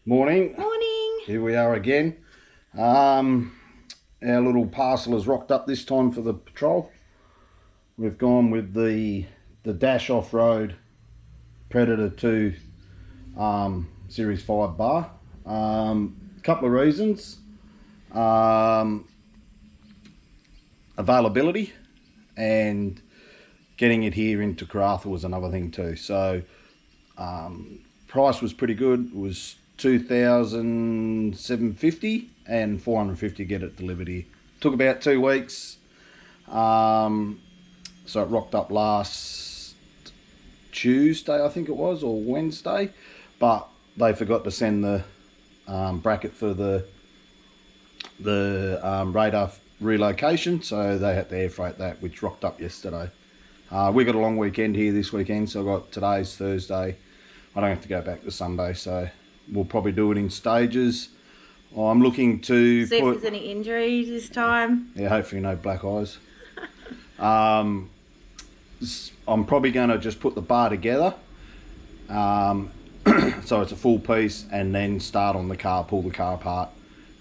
Morning. Morning. Here we are again. Our little parcel has rocked up this time for the patrol. We've gone with the Dash off-road Predator 2 Series 5 bar. Couple of reasons. Availability and getting it here into Karratha was another thing too. So price was pretty good. It was $2,750 and $450 to get it delivered here. Took about 2 weeks. So it rocked up last Tuesday, I think it was, or Wednesday, but they forgot to send the bracket for the radar relocation, so they had to air freight that, which rocked up yesterday. We got a long weekend here this weekend, so I got today's Thursday. I don't have to go back to Sunday, so we'll probably do it in stages. I'm looking to see if there's any injuries this time. Yeah, hopefully no black eyes. I'm probably going to just put the bar together, so it's a full piece, and then start on the car, pull the car apart,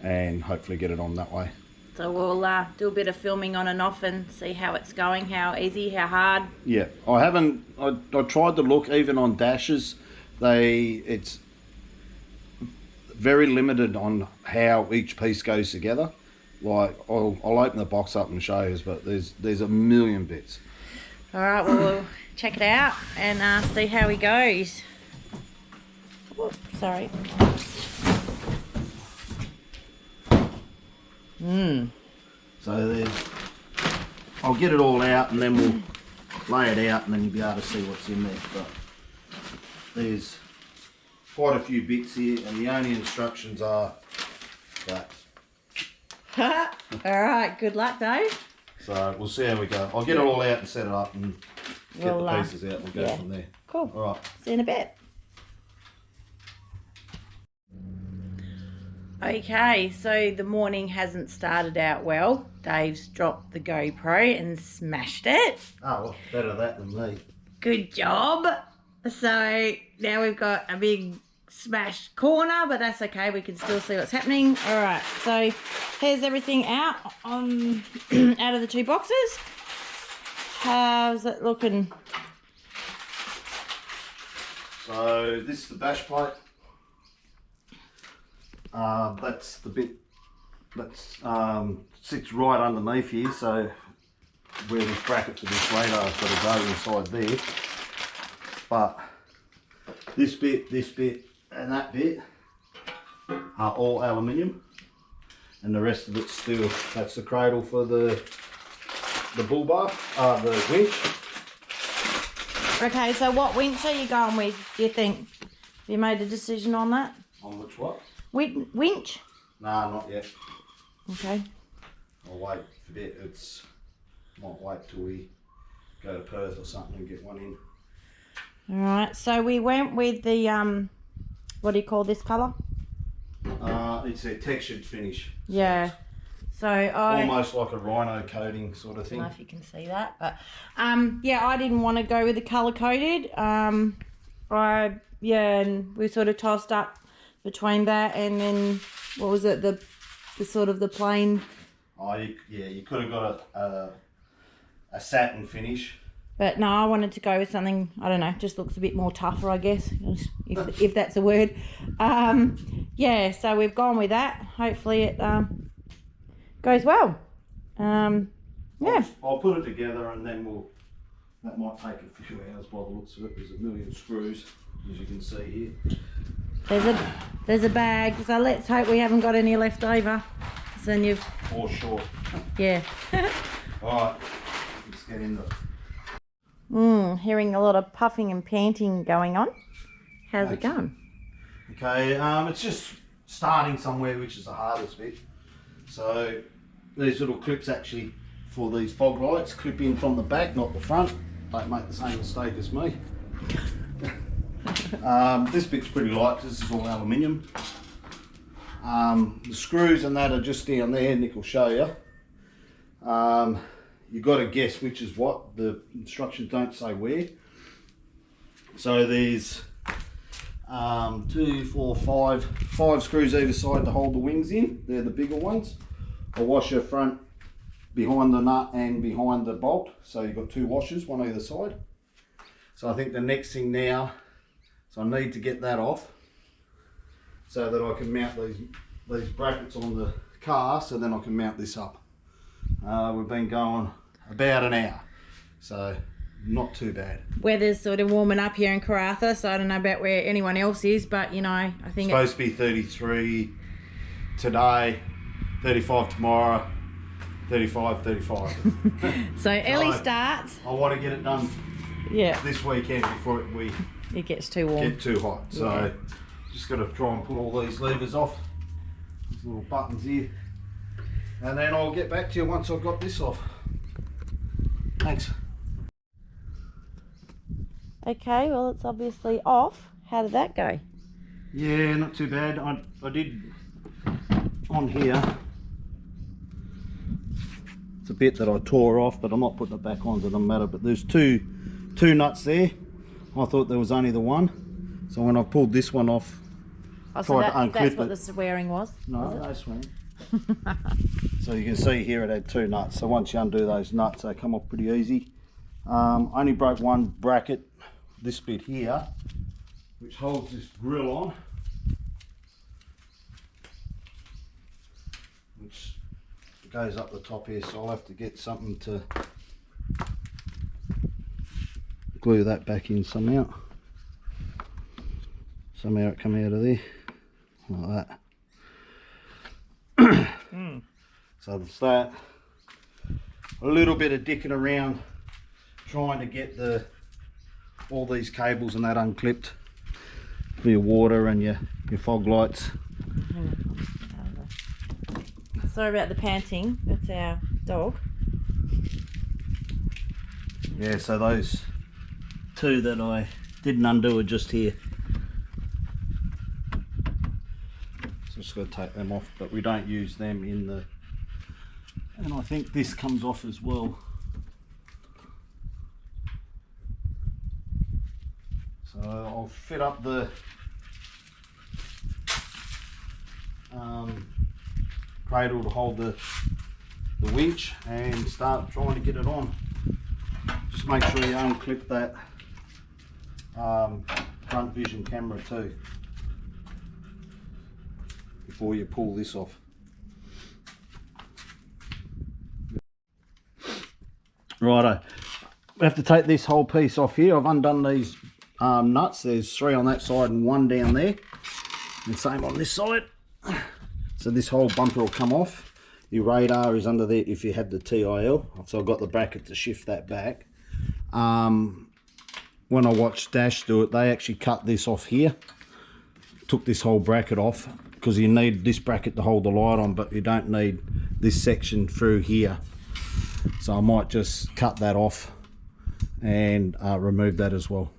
and hopefully get it on that way. So we'll do a bit of filming on and off and see how it's going, how easy, how hard. Yeah, I tried to look even on dashes. It's very limited on how each piece goes together. Like I'll open the box up and show you, but there's a million bits. All right, well we'll check it out and see how he goes. Oops, sorry. So I'll get it all out and then we'll lay it out and then you'll be able to see what's in there. But there's quite a few bits here, and the only instructions are that. All right, good luck, Dave. So we'll see how we go. I'll get it all out and set it up and get the pieces out and we'll go from there. Cool. All right. See you in a bit. Okay, so the morning hasn't started out well. Dave's dropped the GoPro and smashed it. Oh, well, better that than me. Good job. So now we've got a big smashed corner, but that's okay. We can still see what's happening. All right, so here's everything out on out of the 2 boxes. How's it looking? So this is the bash plate. That's the bit that sits right underneath here, so where this bracket for this radar's got to go inside there. But this bit, and that bit are all aluminium, and the rest of it's steel. That's the cradle for the bull bar, the winch. Okay, so what winch are you going with, do you think? Have you made a decision on that? On which what? Winch? Nah, not yet. Okay. I'll wait a bit. Might wait till we go to Perth or something and get one in. All right, so we went with the what do you call this colour? It's a textured finish. Yeah. So almost like a rhino coating sort of thing. I don't know if you can see that, but yeah, I didn't want to go with the colour coded. And we sort of tossed up between that and then what was it, the sort of the plain. Oh, you could have got a satin finish. But no, I wanted to go with something, I don't know, just looks a bit more tougher, I guess, if that's a word. Yeah, so we've gone with that. Hopefully it goes well. Yeah. I'll put it together and then that might take a few hours by the looks of it. There's a million screws, as you can see here. There's a bag, so let's hope we haven't got any left over. So then you've... Or short. Yeah. Alright, let's get in there. Hearing a lot of puffing and panting going on. How's it going? Okay, it's just starting somewhere, which is the hardest bit. So these little clips actually for these fog lights clip in from the back, not the front. Don't make the same mistake as me. This bit's pretty light because this is all aluminium. The screws and that are just down there. Nick will show you. You've got to guess which is what. The instructions don't say where. So there's 2, 4, 5 screws either side to hold the wings in. They're the bigger ones. A washer front behind the nut and behind the bolt, so you've got 2 washers, one either side. So I think the next thing now, so I need to get that off so that I can mount these brackets on the car, so then I can mount this up. We've been going about an hour, so not too bad. Weather's sort of warming up here in Karratha, so I don't know about where anyone else is, but you know, I think it's supposed to be 33 today, 35 tomorrow, 35. So early starts. I want to get it done this weekend before it gets too warm. Get too hot. So just got to try and pull all these levers off, these little buttons here, and then I'll get back to you once I've got this off. Thanks. Okay, well it's obviously off. How did that go? Yeah, not too bad. I did on here. It's a bit that I tore off, but I'm not putting it back on, so it doesn't matter. But there's two nuts there. I thought there was only the one. So when I pulled this one off, that's what the swearing was? No, no swearing. So you can see here it had 2 nuts. So once you undo those nuts, they come off pretty easy. Only broke one bracket, this bit here, which holds this grill on, which goes up the top here, so I'll have to get something to glue that back in somehow. Somehow it come out of there like that. So there's that. A little bit of dicking around trying to get all these cables and that unclipped for your water and your fog lights. Sorry about the panting, that's our dog. Yeah, so those 2 that I didn't undo are just here. So just got to take them off, but we don't use them in the... And I think this comes off as well. So I'll fit up the cradle to hold the winch and start trying to get it on. Just make sure you unclip that front vision camera too before you pull this off. Righto, we have to take this whole piece off here. I've undone these nuts. There's 3 on that side and 1 down there, and same on this side. So this whole bumper will come off. Your radar is under there if you have the TIL, so I've got the bracket to shift that back. When I watched Dash do it, they actually cut this off here, took this whole bracket off, because you need this bracket to hold the light on, but you don't need this section through here. So I might just cut that off and remove that as well.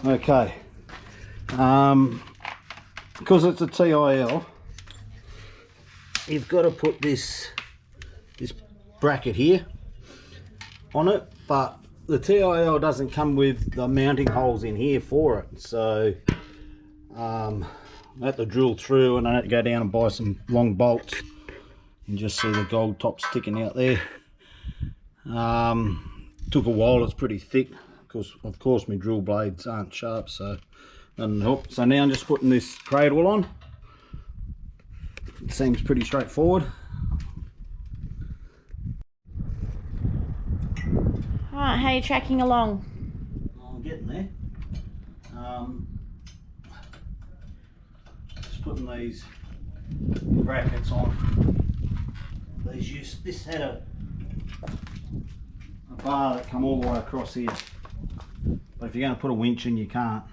Okay, because it's a TIL, you've got to put this bracket here on it, but the TIL doesn't come with the mounting holes in here for it, so I had to drill through and I had to go down and buy some long bolts. You can just see the gold top sticking out there. Took a while, it's pretty thick, because of course my drill blades aren't sharp, so doesn't help. So now I'm just putting this cradle on. It seems pretty straightforward. Alright, how are you tracking along? I'm getting there. Just putting these brackets on. This had a bar that come all the way across here, but if you're going to put a winch in, you can't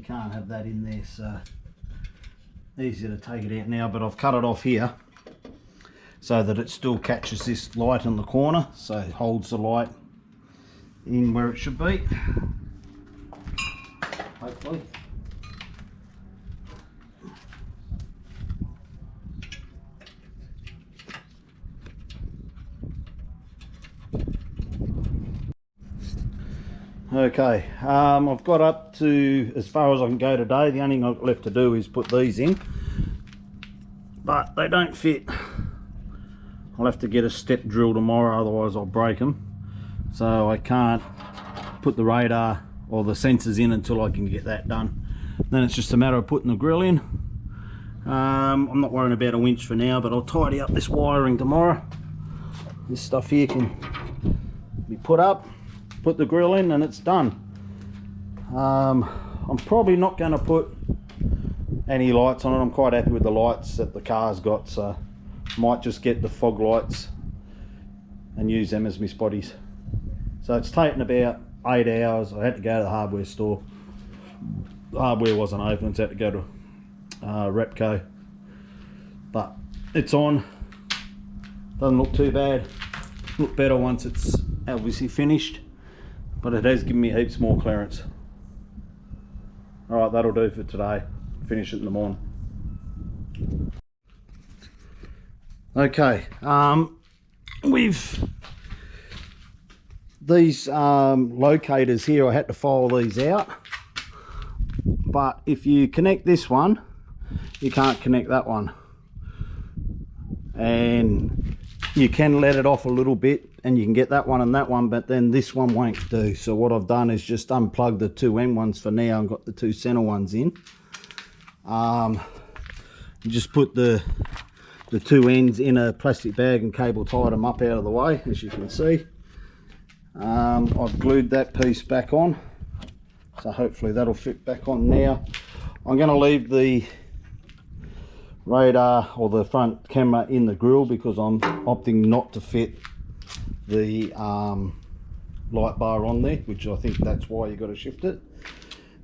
have that in there, so easier to take it out now. But I've cut it off here so that it still catches this light in the corner, so it holds the light in where it should be, hopefully. Okay, I've got up to as far as I can go today. The only thing I've got left to do is put these in, but they don't fit. I'll have to get a step drill tomorrow, otherwise I'll break them. So I can't put the radar or the sensors in until I can get that done. Then it's just a matter of putting the grill in. I'm not worrying about a winch for now, but I'll tidy up this wiring tomorrow. This stuff here can be put up, put the grill in, and it's done. I'm probably not going to put any lights on it. I'm quite happy with the lights that the car's got, so might just get the fog lights and use them as my spotties. So it's taken about 8 hours. I had to go to the hardware store. The hardware wasn't open, so I had to go to Repco, but it's on. Doesn't look too bad. Look better once it's obviously finished, but it has given me heaps more clearance. All right, that'll do for today. Finish it in the morning. Okay, with these locators here, I had to file these out, but if you connect this one, you can't connect that one, and you can let it off a little bit and you can get that one and that one, but then this one won't do. So what I've done is just unplugged the two end ones for now and got the two center ones in. Just put the two ends in a plastic bag and cable tied them up out of the way, as you can see. I've glued that piece back on, so hopefully that'll fit back on now. I'm going to leave the radar or the front camera in the grill because I'm opting not to fit the light bar on there, which I think that's why you got to shift it.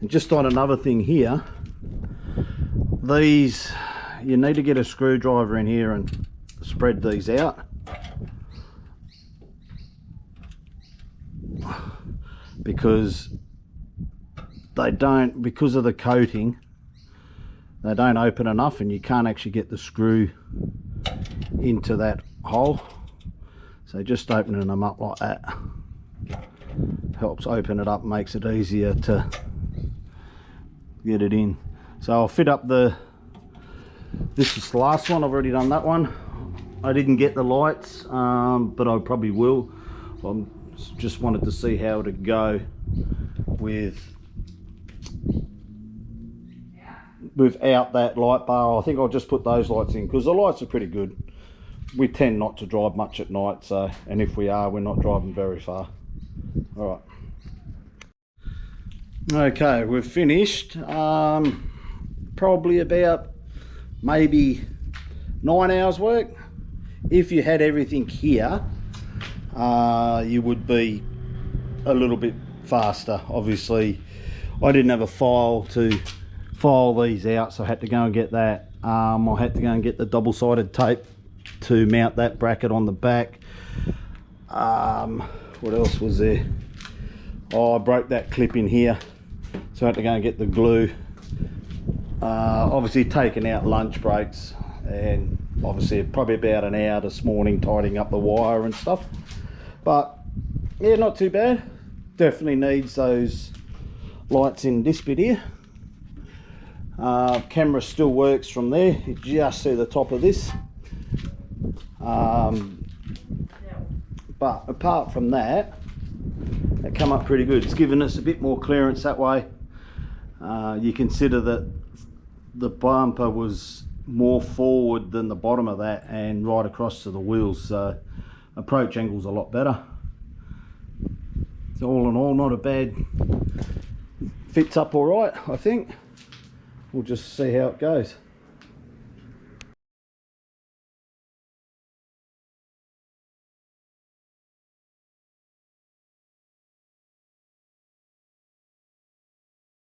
And just on another thing here, these, you need to get a screwdriver in here and spread these out, because they don't, because of the coating, they don't open enough and you can't actually get the screw into that hole. So just opening them up like that helps open it up, makes it easier to get it in. So I'll fit up this is the last one. I've already done that one. I didn't get the lights, but I probably will. I just wanted to see how it'd go without that light bar. I think I'll just put those lights in because the lights are pretty good. We tend not to drive much at night, so, and if we are, we're not driving very far. All right. Okay, we've finished. Probably about maybe 9 hours work. If you had everything here, you would be a little bit faster. Obviously, I didn't have a file to file these out, so I had to go and get that. I had to go and get the double-sided tape to mount that bracket on the back. What else was there? Oh, I broke that clip in here, so I had to go and get the glue. Obviously taking out lunch breaks, and obviously probably about an hour this morning tidying up the wire and stuff. But yeah, not too bad. Definitely needs those lights in this bit here. Camera still works from there. You just see the top of this. But apart from that, it come up pretty good. It's given us a bit more clearance that way. You consider that the bumper was more forward than the bottom of that and right across to the wheels, so approach angle's a lot better. So all in all, not a bad, fits up all right, I think. We'll just see how it goes.